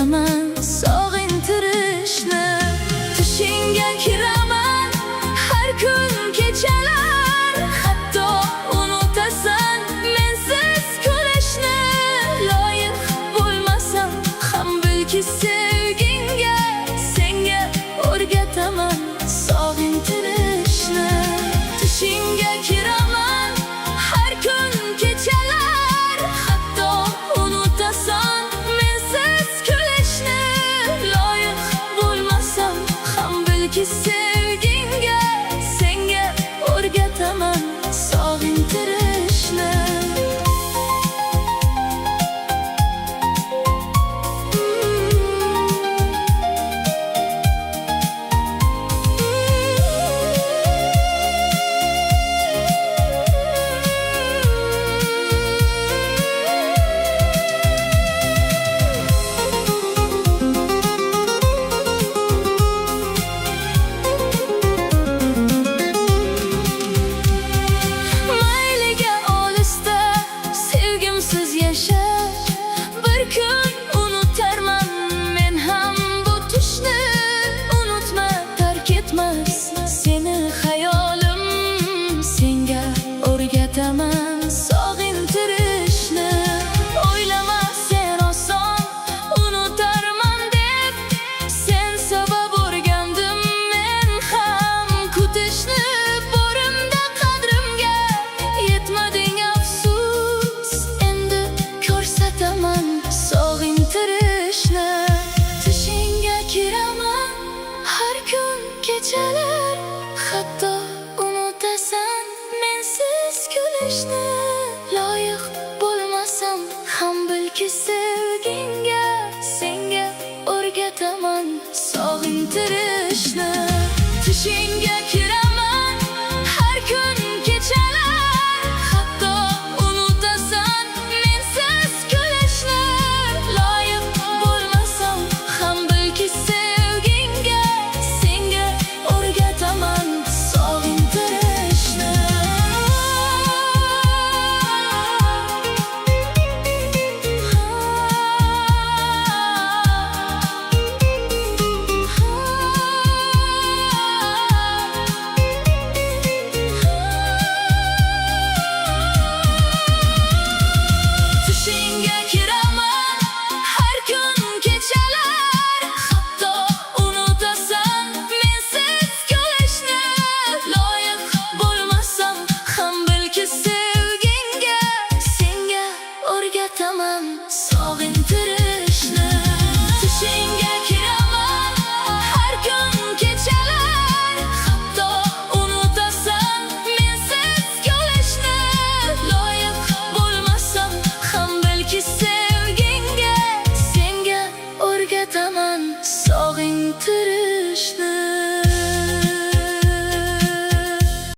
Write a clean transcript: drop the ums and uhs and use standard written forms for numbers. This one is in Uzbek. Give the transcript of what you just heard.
o'rgataman sog'intirishni. Tushingga kiraman har kun kechalar, hatto unutasan mensiz kulishni. Loyiq bo'lmasam ham bilki sevgingga, senga o'rgataman sog'intirishni. Tushingga kiraman har kun kechalar, hatto unutasan mensiz kulishni. Loyiq bo'lmasam ham bilki sevgingga, senga o'rgataman sog'intirishni. Bir kun unutarman men ham bu tushni. Unutma, tark etmas seni hayolim, senga o'rgataman sog'intirishni. O'ylama sen oson unutarman deb, sen sabab o'rgandim men ham kutishni. Bo'rimda qadrimga yetmading afsus, endi ko'rsataman sog'intirishni. Tushingga kiraman har kun kechalar, hatto unutasan mensiz kulishni. Loyiq bo'lmasam ham bilki sevgingga, senga o'rgataman sog'intirishni. Tushingga